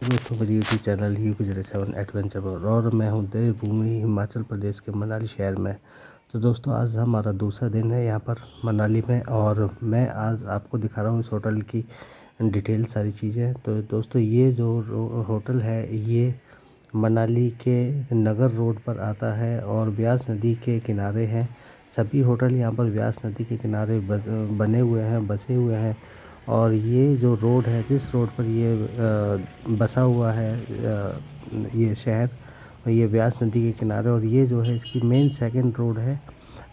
दोस्तों, मेरी YouTube channel ही गुजरे7 adventure पर और मैं हूं देवभूमि हिमाचल प्रदेश के मनाली शहर में। तो दोस्तों, आज हमारा दूसरा दिन है यहाँ पर मनाली में और मैं आज आपको दिखा रहा हूँ इस होटल की डिटेल सारी चीज़ें। तो दोस्तों, ये जो होटल है ये मनाली के नगर रोड पर आता है और व्यास नदी के किनारे हैं। सभी होटल यहाँ पर व्यास नदी के किनारे बने हुए हैं, बसे हुए हैं। और ये जो रोड है, जिस रोड पर ये बसा हुआ है ये शहर, ये व्यास नदी के किनारे, और ये जो है इसकी मेन सेकंड रोड है।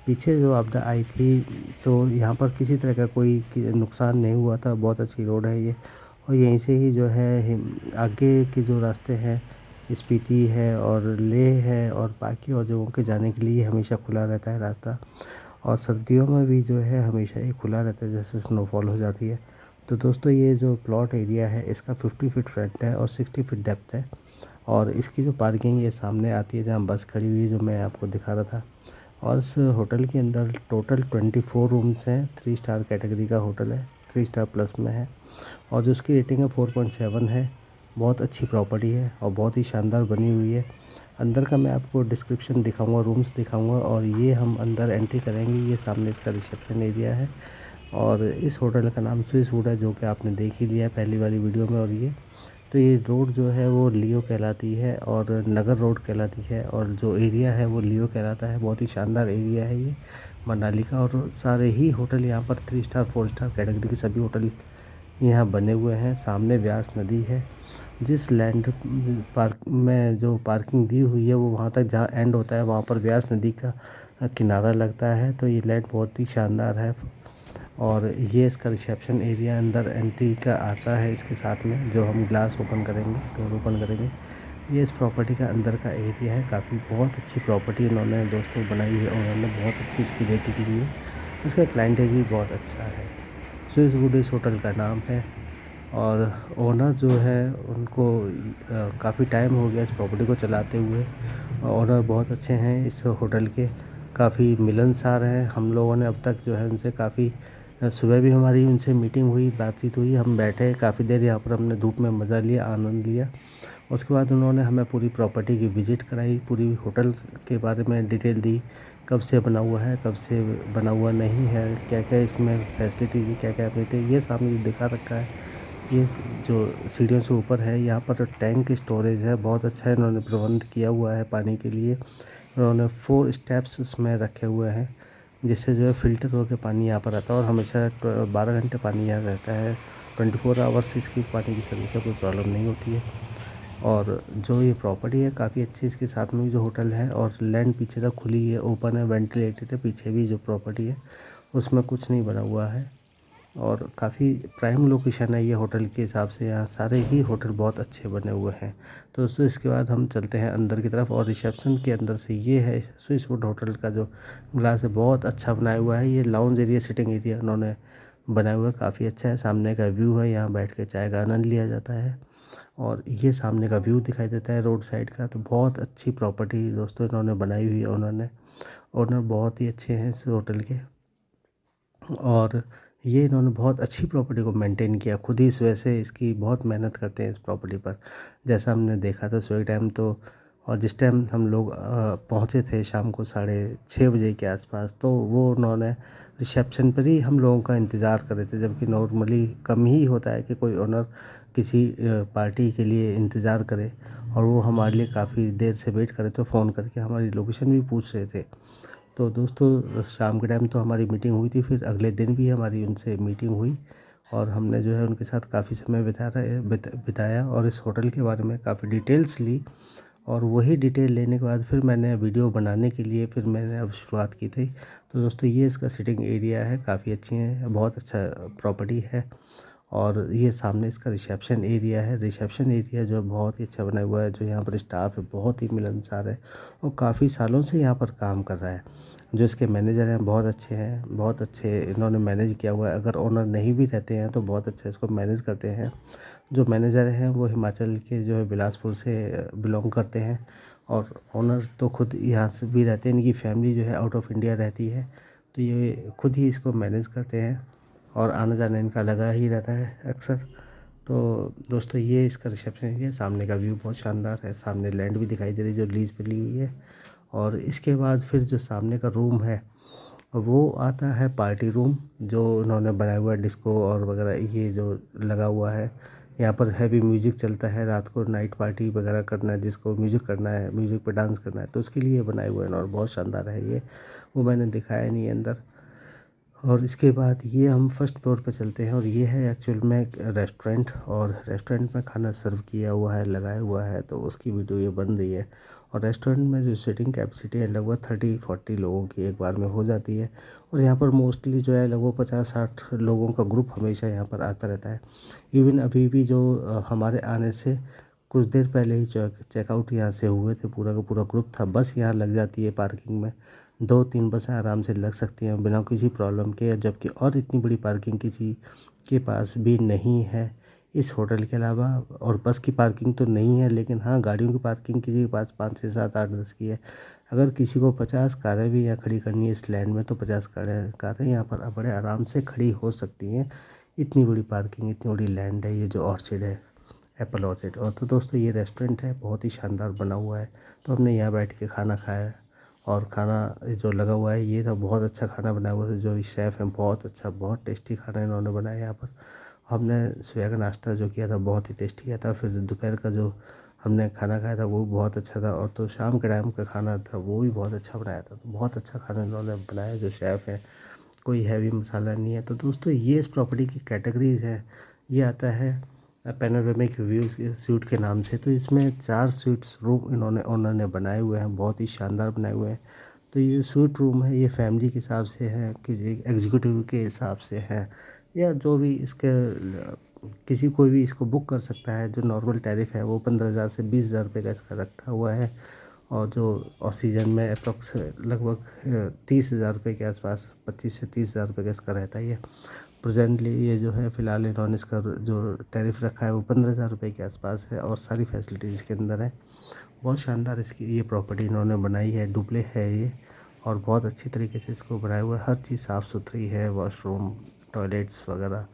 पीछे जो आपदा आई थी तो यहाँ पर किसी तरह का कोई नुकसान नहीं हुआ था, बहुत अच्छी रोड है ये। और यहीं से ही जो है आगे के जो रास्ते हैं, स्पीति है और लेह है और बाकी और जगहों के जाने के लिए हमेशा खुला रहता है रास्ता। और सर्दियों में भी जो है हमेशा ये खुला रहता है जैसे स्नोफॉल हो जाती है। तो दोस्तों, ये जो प्लॉट एरिया है इसका 50 फीट फ्रंट है और 60 फीट डेप्थ है। और इसकी जो पार्किंग ये सामने आती है जहाँ बस खड़ी हुई है, जो मैं आपको दिखा रहा था। और इस होटल के अंदर टोटल 24 रूम्स हैं। 3 स्टार कैटेगरी का होटल है, 3 स्टार प्लस में है। और जो उसकी रेटिंग है 4.7 है। बहुत अच्छी प्रॉपर्टी है और बहुत ही शानदार बनी हुई है। अंदर का मैं आपको डिस्क्रिप्शन दिखाऊंगा, रूम्स दिखाऊंगा। और ये हम अंदर एंट्री करेंगे, ये सामने इसका रिसेप्शन एरिया है। और इस होटल का नाम स्विस वुड है, जो कि आपने देख ही लिया पहली वाली वीडियो में। और ये रोड जो है वो लियो कहलाती है और नगर रोड कहलाती है। और जो एरिया है वो लियो कहलाता है। बहुत ही शानदार एरिया है ये मनाली का। और सारे ही होटल यहाँ पर 3 स्टार 4 स्टार कैटेगरी के सभी होटल यहाँ बने हुए हैं। सामने व्यास नदी है। जिस लैंड पार्क में जो पार्किंग दी हुई है वो वहाँ तक जहाँ एंड होता है वहाँ पर व्यास नदी का किनारा लगता है। तो ये लैंड बहुत ही शानदार है। और ये इसका रिसेप्शन एरिया अंदर एंट्री का आता है इसके साथ में, जो हम ग्लास ओपन करेंगे, डोर ओपन करेंगे। ये इस प्रॉपर्टी का अंदर का एरिया है। काफ़ी बहुत अच्छी प्रॉपर्टी उन्होंने दोस्तों बनाई है और उन्होंने बहुत अच्छी इसकी रेटिंग दी है। उसका क्लाइंटेज भी बहुत अच्छा है। स्विस वुड इस होटल का नाम है। और ओनर जो है उनको काफ़ी टाइम हो गया इस प्रॉपर्टी को चलाते हुए। ओनर बहुत अच्छे हैं इस होटल के, काफ़ी मिलनसार हैं। हम लोगों ने अब तक जो है उनसे काफ़ी सुबह भी हमारी उनसे मीटिंग हुई, बातचीत हुई, हम बैठे काफ़ी देर यहाँ पर, हमने धूप में मज़ा लिया, आनंद लिया। उसके बाद उन्होंने हमें पूरी प्रॉपर्टी की विज़िट कराई, पूरी होटल के बारे में डिटेल दी, कब से बना हुआ है, कब से बना हुआ नहीं है, क्या क्या इसमें फैसिलिटी की, क्या क्या एमिनिटी, ये सामने दिखा रखा है। ये जो सीढ़ियों से ऊपर है, यहाँ पर टैंक स्टोरेज है, बहुत अच्छा इन्होंने प्रबंध किया हुआ है पानी के लिए। उन्होंने 4 स्टेप्स उसमें रखे हुए हैं, जिससे जो है फ़िल्टर होकर पानी यहाँ पर आता है। और हमेशा 12 घंटे पानी यहाँ रहता है। 24 आवर्स इसकी पानी की सर्विस का कोई प्रॉब्लम नहीं होती है। और जो ये प्रॉपर्टी है काफ़ी अच्छी, इसके साथ में भी जो होटल है, और लैंड पीछे तक खुली है, ओपन है, वेंटिलेटेड है। पीछे भी जो प्रॉपर्टी है उसमें कुछ नहीं बना हुआ है। और काफ़ी प्राइम लोकेशन है ये होटल के हिसाब से। यहाँ सारे ही होटल बहुत अच्छे बने हुए हैं। तो दोस्तों, इसके बाद हम चलते हैं अंदर की तरफ। और रिसेप्शन के अंदर से ये है स्विस वुड होटल का जो ग्लास है, बहुत अच्छा बनाया हुआ है। ये लाउंज एरिया, सिटिंग एरिया उन्होंने बनाया हुआ है, काफ़ी अच्छा है। सामने का व्यू है, यहाँ बैठ के चाय का आनंद लिया जाता है। और ये सामने का व्यू दिखाई देता है रोड साइड का। तो बहुत अच्छी प्रॉपर्टी दोस्तों इन्होंने बनाई हुई है। उन्होंने ओनर बहुत ही अच्छे हैं इस होटल के। और ये इन्होंने बहुत अच्छी प्रॉपर्टी को मेंटेन किया खुद ही, इस वजह से इसकी बहुत मेहनत करते हैं इस प्रॉपर्टी पर। जैसा हमने देखा था सुबह टाइम तो, और जिस टाइम हम लोग पहुँचे थे शाम को 6:30 बजे के आसपास, तो वो उन्होंने रिसेप्शन पर ही हम लोगों का इंतज़ार कर रहे थे। जबकि नॉर्मली कम ही होता है कि कोई ओनर किसी पार्टी के लिए इंतज़ार करे। और वो हमारे लिए काफ़ी देर से वेट करे, तो फ़ोन करके हमारी लोकेशन भी पूछ रहे थे। तो दोस्तों, शाम के टाइम तो हमारी मीटिंग हुई थी, फिर अगले दिन भी हमारी उनसे मीटिंग हुई। और हमने जो है उनके साथ काफ़ी समय बिताया और इस होटल के बारे में काफ़ी डिटेल्स ली। और वही डिटेल लेने के बाद फिर मैंने वीडियो बनाने के लिए फिर मैंने अब शुरुआत की थी। तो दोस्तों, ये इसका सिटिंग एरिया है, काफ़ी अच्छी है, बहुत अच्छा प्रॉपर्टी है। और ये सामने इसका रिसेप्शन एरिया है। रिसेप्शन एरिया जो बहुत ही अच्छा बना हुआ है। जो यहाँ पर स्टाफ है बहुत ही मिलनसार है और काफ़ी सालों से यहाँ पर काम कर रहा है। जो इसके मैनेजर हैं बहुत अच्छे हैं, बहुत अच्छे इन्होंने मैनेज किया हुआ है। अगर ओनर नहीं भी रहते हैं तो बहुत अच्छा इसको मैनेज करते हैं। जो मैनेजर हैं वो हिमाचल के जो है बिलासपुर से बिलोंग करते हैं। और ओनर तो खुद यहाँ से भी रहते हैं, इनकी फैमिली जो है आउट ऑफ इंडिया रहती है। तो ये खुद ही इसको मैनेज करते हैं और आना जाना इनका लगा ही रहता है अक्सर। तो दोस्तों ये इसका रिसेप्शन एरिया, सामने का व्यू बहुत शानदार है, सामने लैंड भी दिखाई दे रही है जो लीज पे ली हुई है। और इसके बाद फिर जो सामने का रूम है वो आता है पार्टी रूम, जो उन्होंने बनाया हुआ है डिस्को और वगैरह ये जो लगा हुआ है। यहाँ पर हैवी म्यूजिक चलता है, रात को नाइट पार्टी वगैरह करना है, जिसको म्यूजिक करना है, म्यूजिक पे डांस करना है, तो उसके लिए बनाए हुए हैं और बहुत शानदार है ये। वो मैंने दिखाया नहीं है अंदर। और इसके बाद ये हम फर्स्ट फ्लोर पे चलते हैं और ये है एक्चुअल में एक रेस्टोरेंट, और रेस्टोरेंट में खाना सर्व किया हुआ है, लगाया हुआ है, तो उसकी वीडियो ये बन रही है। और रेस्टोरेंट में जो सीटिंग कैपेसिटी है लगभग 30-40 लोगों की एक बार में हो जाती है। और यहाँ पर मोस्टली जो है लगभग 50-60 लोगों का ग्रुप हमेशा यहाँ पर आता रहता है। इवन अभी भी जो हमारे आने से कुछ देर पहले ही चेकआउट यहाँ से हुए थे, पूरा का पूरा ग्रुप था। बस यहाँ लग जाती है पार्किंग में, 2-3 बसें आराम से लग सकती हैं बिना किसी प्रॉब्लम के, जबकि और इतनी बड़ी पार्किंग किसी के पास भी नहीं है इस होटल के अलावा। और बस की पार्किंग तो नहीं है, लेकिन हाँ गाड़ियों की पार्किंग किसी के पास 5 6 7 8 10 की है। अगर किसी को 50 कारें भी यहाँ खड़ी करनी है इस लैंड में, तो 50 कारें यहाँ पर बड़े आराम से खड़ी हो सकती हैं। इतनी बड़ी पार्किंग, इतनी बड़ी लैंड है ये जो ऑर्चिड है, एप्पल ऑर्चिड। और तो दोस्तों ये रेस्टोरेंट है, बहुत ही शानदार बना हुआ है। तो हमने यहाँ बैठ के खाना खाया, और खाना जो लगा हुआ है ये था, बहुत अच्छा खाना बनाया हुआ है। जो शेफ़ हैं बहुत अच्छा, बहुत टेस्टी खाना इन्होंने बनाया यहाँ पर। हमने सुबह का नाश्ता जो किया था बहुत ही टेस्टी किया था, फिर दोपहर का जो हमने खाना खाया था वो भी बहुत अच्छा था, और तो शाम के टाइम का खाना था वो भी बहुत अच्छा बनाया था। तो बहुत अच्छा खाना इन्होंने बनाया जो शेफ़ है, कोई हैवी मसाला नहीं है। तो दोस्तों ये इस प्रॉपर्टी की कैटेगरीज़ है। ये आता है पैनोरामिक व्यू सूट के नाम से। तो इसमें 4 स्वीट्स रूम इन्होंने ओनर ने बनाए हुए हैं, बहुत ही शानदार बनाए हुए हैं। तो ये स्वीट रूम है, ये फैमिली के हिसाब से है, किसी एग्जीक्यूटिव के हिसाब से है, या जो भी इसके किसी कोई भी इसको बुक कर सकता है। जो नॉर्मल टैरिफ है वो 15,000 से 20,000 रुपये का इसका रखा हुआ है। और जो ऑक्सीजन में अप्रॉक्स लगभग 30,000 रुपये के आसपास, 25 से 30,000 रुपये का इसका रहता ही है। प्रेजेंटली ये जो है फ़िलहाल इन्होंने इसका जो टैरिफ रखा है वो 15,000 रुपये के आसपास है, और सारी फैसिलिटीज़ इसके अंदर है। बहुत शानदार इसकी ये प्रॉपर्टी इन्होंने बनाई है, डुप्ले है ये, और बहुत अच्छी तरीके से इसको बनाया हुआ है। हर चीज़ साफ़ सुथरी है, वॉशरूम, टॉयलेट्स वगैरह,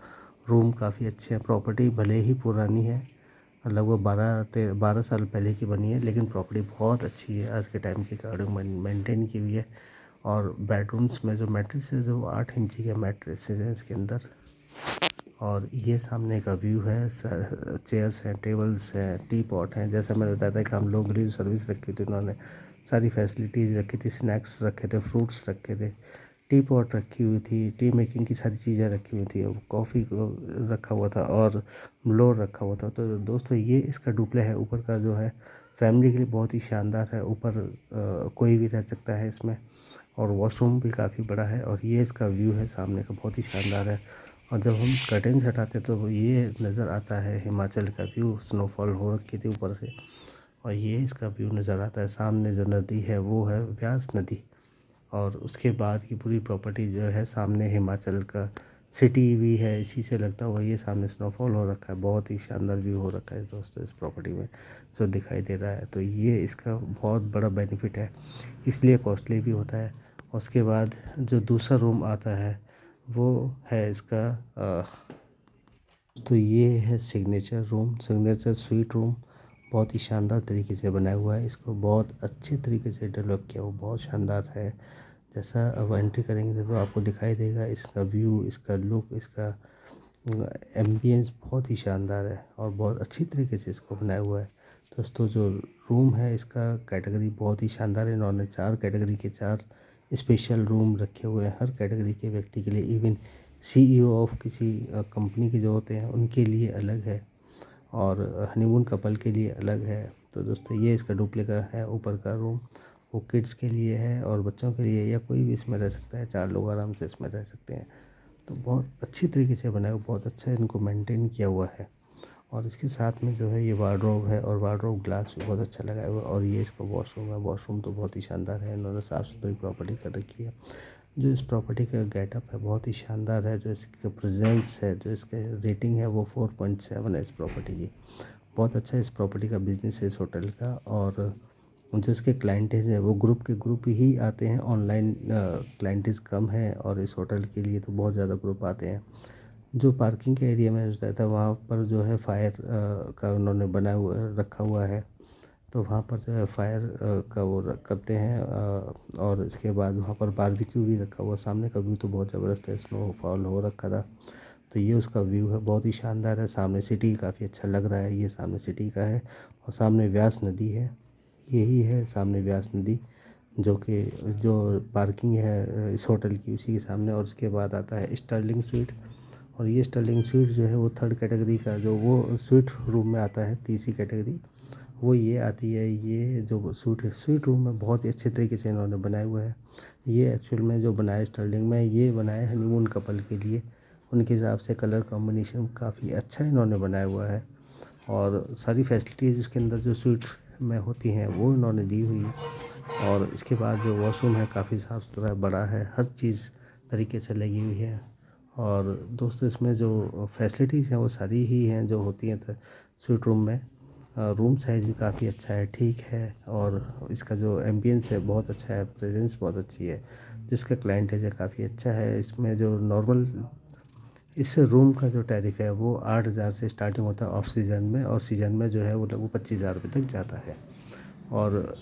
रूम काफ़ी अच्छे हैं। प्रॉपर्टी भले ही पुरानी है, लगभग 12 साल पहले की बनी है, लेकिन प्रॉपर्टी बहुत अच्छी है, आज के टाइम के अकॉर्डिंग मेंटेन की हुई है। और बेडरूम्स में जो मैट्रेस है जो 8 इंची के मैट्रेस हैं इसके अंदर। और ये सामने का व्यू है, चेयर्स हैं, टेबल्स हैं, टी पॉट हैं। जैसा मैंने बताया था कि हम लोग के लिए सर्विस रखी थी उन्होंने, सारी फैसिलिटीज़ रखी थी, स्नैक्स रखे थे, फ्रूट्स रखे थे, टी पॉट रखी हुई थी, टी मेकिंग की सारी चीज़ें रखी हुई थी, कॉफ़ी को रखा हुआ था, और ब्लोर रखा हुआ था। तो दोस्तों ये इसका डुप्ले है, ऊपर का जो है फैमिली के लिए बहुत ही शानदार है। ऊपर कोई भी रह सकता है इसमें, और वॉशरूम भी काफ़ी बड़ा है। और ये इसका व्यू है सामने का, बहुत ही शानदार है। और जब हम कर्टेन्स हटाते हैं तो ये नज़र आता है हिमाचल का व्यू, स्नोफॉल हो रखी थी ऊपर से, और ये इसका व्यू नज़र आता है। सामने जो नदी है वो है व्यास नदी, और उसके बाद की पूरी प्रॉपर्टी जो है सामने हिमाचल का सिटी भी है, इसी से लगता हुआ ये सामने स्नोफॉल हो रखा है। बहुत ही शानदार व्यू हो रखा है दोस्तों इस प्रॉपर्टी में जो दिखाई दे रहा है। तो ये इसका बहुत बड़ा बेनिफिट है, इसलिए कॉस्टली भी होता है। उसके बाद जो दूसरा रूम आता है वो है इसका तो ये है signature room, signature suite room. बहुत ही शानदार तरीके से बनाया हुआ है, इसको बहुत अच्छे तरीके से डेवलप किया हुआ, बहुत शानदार है। जैसा अब एंट्री करेंगे तो आपको दिखाई देगा इसका व्यू, इसका लुक, इसका एम्बियंस बहुत ही शानदार है, और बहुत अच्छी तरीके से इसको बनाया हुआ है। दोस्तों जो रूम है इसका कैटेगरी बहुत ही शानदार है। इन्होंने 4 कैटेगरी के 4 स्पेशल रूम रखे हुए हैं हर कैटेगरी के व्यक्ति के लिए। इवन सीईओ ऑफ किसी कंपनी के जो होते हैं उनके लिए अलग है, और हनीमून कपल के लिए अलग है। तो दोस्तों ये इसका डुप्ले का है ऊपर का रूम, वो किड्स के लिए है और बच्चों के लिए, या कोई भी इसमें रह सकता है, 4 लोग आराम से इसमें रह सकते हैं। तो बहुत अच्छी तरीके से बनाया हुआ, बहुत अच्छा इनको मेंटेन किया हुआ है। और इसके साथ में जो है ये वार्डरोब है, और वार्डरोब ग्लास भी बहुत अच्छा लगाया हुआ है। और ये इसका वॉशरूम है, वॉशरूम तो बहुत ही शानदार है, इन्होंने साफ़ सुथरी प्रॉपर्टी कर रखी है। जो इस प्रॉपर्टी का गेटअप है बहुत ही शानदार है। जो इसका प्रेजेंस है, जो इसका रेटिंग है वो 4.7 है इस प्रॉपर्टी की। बहुत अच्छा इस प्रॉपर्टी का बिजनेस है इस होटल का। और जो इसके क्लाइंटेज हैं वो ग्रुप के ग्रुप ही आते हैं, ऑनलाइन क्लाइंटेज कम है, और इस होटल के लिए तो बहुत ज़्यादा ग्रुप आते हैं। जो पार्किंग के एरिया में रहता है वहाँ पर जो है फायर का उन्होंने बना हुआ रखा हुआ है। तो वहाँ पर जो है फायर का वो करते हैं और इसके बाद वहाँ पर बारबेक्यू भी रखा हुआ। सामने का व्यू तो बहुत ज़बरदस्त है, स्नोफॉल हो रखा था। तो ये उसका व्यू है, बहुत ही शानदार है। सामने सिटी काफ़ी अच्छा लग रहा है, ये सामने सिटी का है और सामने व्यास नदी है। यही है सामने व्यास नदी, जो कि जो पार्किंग है इस होटल की उसी के सामने। और उसके बाद आता है स्टर्लिंग स्वीट, और ये स्टर्लिंग स्वीट जो है वो थर्ड कैटेगरी का जो वो स्वीट रूम में आता है, तीसरी कैटेगरी वो ये आती है। ये जो स्वीट रूम में बहुत ही अच्छे तरीके से इन्होंने बनाया हुआ है। ये एक्चुअल में जो बनाया स्टर्लिंग में, ये बनाया हनीमून कपल के लिए। उनके हिसाब से कलर कॉम्बिनेशन काफ़ी अच्छा इन्होंने बनाया हुआ है और सारी फैसिलिटीज़ इसके अंदर जो स्वीट में होती हैं वो इन्होंने दी हुई है। और इसके बाद जो वॉशरूम है काफ़ी साफ़ सुथरा है, बड़ा है, हर चीज़ तरीके से लगी हुई है। और दोस्तों इसमें जो फैसिलिटीज़ हैं वो सारी ही हैं जो होती हैं स्वीट रूम में। रूम साइज़ भी काफ़ी अच्छा है, ठीक है। और इसका जो एम्बियंस है बहुत अच्छा है, प्रेजेंस बहुत अच्छी है। जिसका क्लाइंटेज है काफ़ी अच्छा है। इसमें जो नॉर्मल इस रूम का जो टैरिफ है वो 8,000 से स्टार्टिंग होता है ऑफ सीज़न में, और सीज़न में जो है वो लगभग 25,000 रुपये तक जाता है। और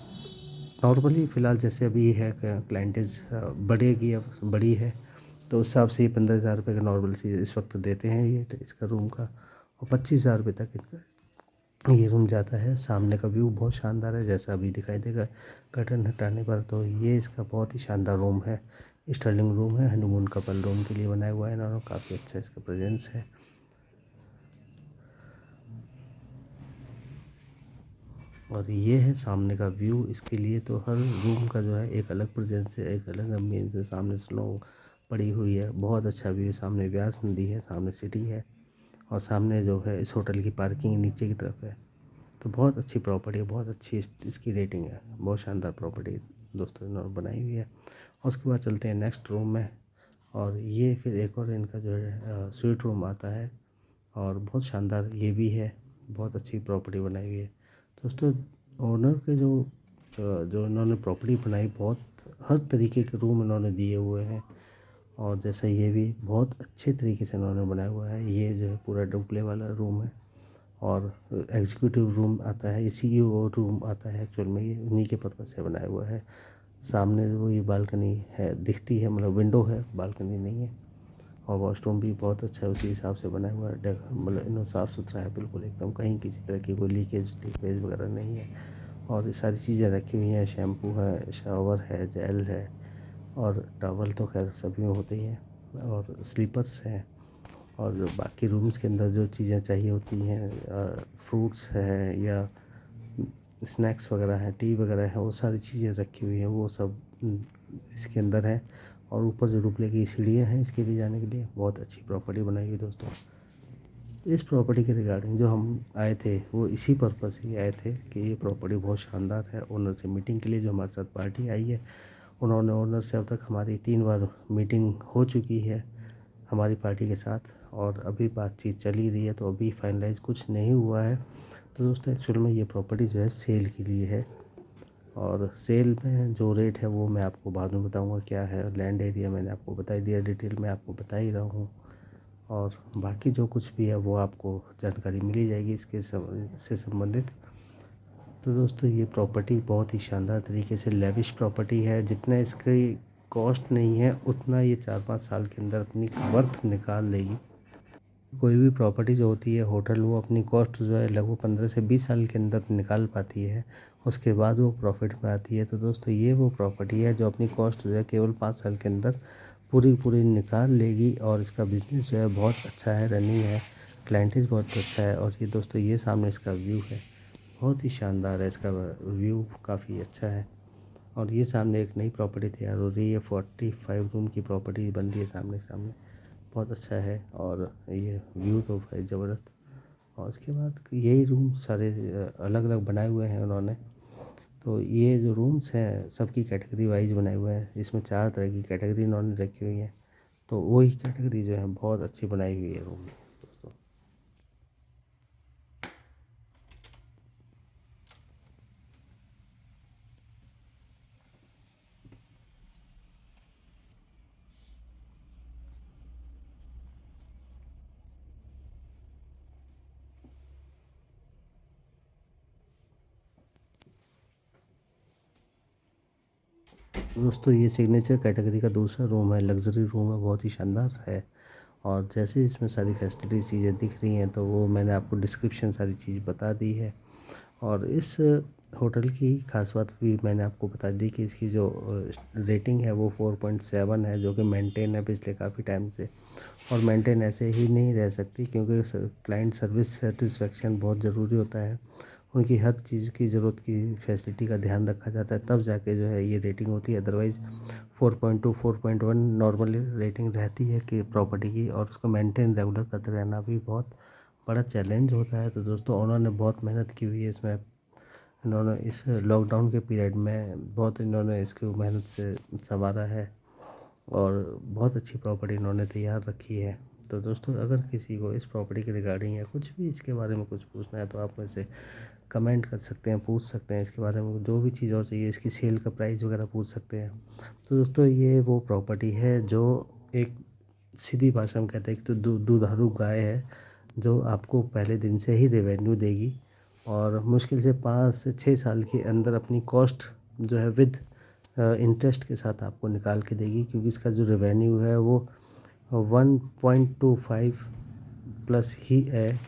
नॉर्मली फ़िलहाल जैसे अभी है क्लाइंटेज बढ़ेगी, अब बड़ी है तो उस हिसाब से 15,000 रुपये का नॉर्मल सी इस वक्त देते हैं ये इसका रूम का, और 25,000 रुपये तक इनका ये रूम जाता है। सामने का व्यू बहुत शानदार है, जैसा अभी दिखाई देगा कर्टन हटाने पर। तो ये इसका बहुत ही शानदार रूम है, स्टर्लिंग रूम है, हनीमून कपल रूम के लिए बनाया हुआ है इन्होंने। काफ़ी अच्छा इसका प्रेजेंस है। और ये है सामने का व्यू। इसके लिए तो हर रूम का जो है एक अलग प्रेजेंस है, एक अलग एम्बियंस है। सामने स्नो पड़ी हुई है, बहुत अच्छा व्यू। सामने व्यास नदी है, सामने सिटी है, और सामने जो है इस होटल की पार्किंग नीचे की तरफ है। तो बहुत अच्छी प्रॉपर्टी है, बहुत अच्छी इसकी रेटिंग है, बहुत शानदार प्रॉपर्टी दोस्तों इन्होंने बनाई हुई है। और उसके बाद चलते हैं नेक्स्ट रूम में, और ये फिर एक और इनका जो है स्वीट रूम आता है, और बहुत शानदार ये भी है, बहुत अच्छी प्रॉपर्टी बनाई हुई है दोस्तों। ओनर के जो इन्होंने प्रॉपर्टी बनाई, बहुत हर तरीके के रूम इन्होंने दिए हुए हैं। और जैसे ये भी बहुत अच्छे तरीके से इन्होंने बनाया हुआ है। ये जो है पूरा डुप्ले वाला रूम है, और एग्जीक्यूटिव रूम आता है, इसी वो रूम आता है एक्चुअल में, ये उन्हीं के पर्पज़ से बनाया हुआ है। सामने वो ये बालकनी है दिखती है, मतलब विंडो है, बालकनी नहीं है। और वॉशरूम भी बहुत अच्छा है, उसी हिसाब से बनाया हुआ है। मतलब इन्हों साफ़ सुथरा है बिल्कुल एकदम, कहीं किसी तरह की कोई लीकेज वगैरह नहीं है। और ये सारी चीज़ें रखी हुई हैं, शैम्पू है, शावर है, जेल है, और टॉवल तो खैर सभी में होते ही हैं, और स्लीपर्स हैं। और जो बाकी रूम्स के अंदर जो चीज़ें चाहिए होती हैं, फ्रूट्स है या स्नैक्स वगैरह हैं, टी वगैरह है, वो सारी चीज़ें रखी हुई हैं, वो सब इसके अंदर है। और ऊपर जो रुपले की सीढ़ियाँ हैं इसके लिए जाने के लिए, बहुत अच्छी प्रॉपर्टी बनाई हुई दोस्तों। इस प्रॉपर्टी के रिगार्डिंग जो हम आए थे वो इसी पर्पज़ से आए थे कि ये प्रॉपर्टी बहुत शानदार है। ओनर से मीटिंग के लिए जो हमारे साथ पार्टी आई है, उन्होंने ओनर से अब तक हमारी 3 बार मीटिंग हो चुकी है हमारी पार्टी के साथ, और अभी बातचीत चल ही रही है, तो अभी फाइनलाइज़ कुछ नहीं हुआ है। तो दोस्तों एक्चुअल में ये प्रॉपर्टी जो है सेल के लिए है, और सेल में जो रेट है वो मैं आपको बाद में बताऊंगा क्या है। लैंड एरिया मैंने आपको बता ही दिया, डिटेल में आपको बता ही रहा हूँ। और बाकी जो कुछ भी है वो आपको जानकारी मिली जाएगी इसके से संबंधित। तो दोस्तों ये प्रॉपर्टी बहुत ही शानदार तरीके से लेविश प्रॉपर्टी है। जितना इसकी कॉस्ट नहीं है उतना ये 4-5 साल के अंदर अपनी वर्थ निकाल देगी। कोई भी प्रॉपर्टी जो होती है होटल, वो अपनी कॉस्ट जो है लगभग 15 से 20 साल के अंदर निकाल पाती है, उसके बाद वो प्रॉफिट में आती है। तो दोस्तों ये वो प्रॉपर्टी है जो अपनी कॉस्ट जो है केवल 5 साल के अंदर पूरी पूरी निकाल लेगी, और इसका बिज़नेस जो है बहुत अच्छा है, रनिंग है, क्लाइंटेज बहुत अच्छा है। और ये दोस्तों ये सामने इसका व्यू है, बहुत ही शानदार है, इसका व्यू काफ़ी अच्छा है। और ये सामने एक नई प्रॉपर्टी तैयार हो रही है, 45 रूम की प्रॉपर्टी बन रही है सामने सामने, बहुत अच्छा है। और ये व्यू तो है ज़बरदस्त। और उसके बाद यही रूम सारे अलग अलग बनाए हुए हैं उन्होंने। तो ये जो रूम्स हैं सबकी कैटेगरी वाइज बनाए हुए हैं, इसमें 4 तरह की कैटेगरी इन्होंने रखी हुई हैं। तो वही कैटेगरी जो है बहुत अच्छी बनाई हुई है रूम में दोस्तों। दोस्तों ये सिग्नेचर कैटेगरी का दूसरा रूम है, लग्ज़री रूम है, बहुत ही शानदार है। और जैसे इसमें सारी फैसिलिटी चीज़ें दिख रही हैं तो वो मैंने आपको डिस्क्रिप्शन सारी चीज़ बता दी है। और इस होटल की ख़ास बात भी मैंने आपको बता दी कि इसकी जो रेटिंग है वो 4.7 है, जो कि मेंटेन है पिछले काफ़ी टाइम से। और मेंटेन ऐसे ही नहीं रह सकती, क्योंकि क्लाइंट सर्विस सेटिस्फेक्शन बहुत ज़रूरी होता है। उनकी हर चीज़ की ज़रूरत की फैसिलिटी का ध्यान रखा जाता है, तब जाके जो है ये रेटिंग होती है। अदरवाइज़ 4.2 4.1 नॉर्मली रेटिंग रहती है कि प्रॉपर्टी की, और उसको मेंटेन रेगुलर करते रहना भी बहुत बड़ा चैलेंज होता है। तो दोस्तों उन्होंने बहुत मेहनत की हुई है इसमें। इन्होंने इस लॉकडाउन के पीरियड में बहुत इन्होंने इसको मेहनत से सँवारा है, और बहुत अच्छी प्रॉपर्टी इन्होंने तैयार रखी है। तो दोस्तों अगर किसी को इस प्रॉपर्टी के रिगार्डिंग या कुछ भी इसके बारे में कुछ पूछना है तो आप मुझसे कमेंट कर सकते हैं, पूछ सकते हैं इसके बारे में जो भी चीज़ और चाहिए, इसकी सेल का प्राइस वगैरह पूछ सकते हैं। तो दोस्तों ये वो प्रॉपर्टी है जो एक सीधी भाषा में कहते हैं कि तो दुधारू गाय है, जो आपको पहले दिन से ही रेवेन्यू देगी, और मुश्किल से 5 से 6 साल के अंदर अपनी कॉस्ट जो है विद इंटरेस्ट के साथ आपको निकाल के देगी, क्योंकि इसका जो रेवेन्यू है वो 1.25 प्लस ही है।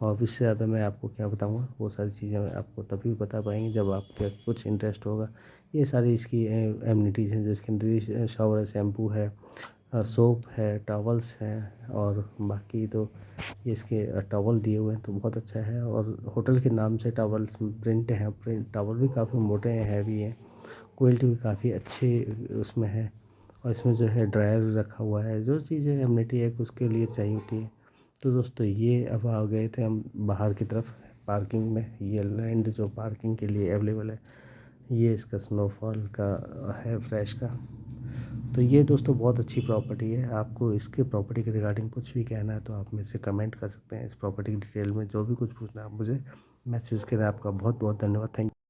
और इससे ज़्यादा मैं आपको क्या बताऊंगा, वो सारी चीज़ें मैं आपको तभी बता पाएंगे जब आपके कुछ इंटरेस्ट होगा। ये सारी इसकी एमिनिटीज़ हैं, जो इसके अंदर शावर है, शैम्पू है, सोप है, टॉवल्स हैं, और बाकी तो ये इसके टॉवल दिए हुए हैं तो बहुत अच्छा है। और होटल के नाम से टॉवल्स प्रिंट हैं, प्रिंट टॉवल भी काफ़ी मोटे हैं, हैवी हैं, क्वालिटी भी काफ़ी अच्छी उसमें है। और इसमें जो है ड्रायर रखा हुआ है, जो चीज़ें एमिनिटी है उसके लिए चाहिए होती है। तो दोस्तों ये अब आ गए थे हम बाहर की तरफ पार्किंग में। ये लैंड जो पार्किंग के लिए अवेलेबल है, ये इसका स्नोफॉल का है, फ्रेश का। तो ये दोस्तों बहुत अच्छी प्रॉपर्टी है। आपको इसके प्रॉपर्टी के रिगार्डिंग कुछ भी कहना है तो आप मेरे से कमेंट कर सकते हैं। इस प्रॉपर्टी की डिटेल में जो भी कुछ पूछना है आप मुझे मैसेज करें। आपका बहुत बहुत धन्यवाद। थैंक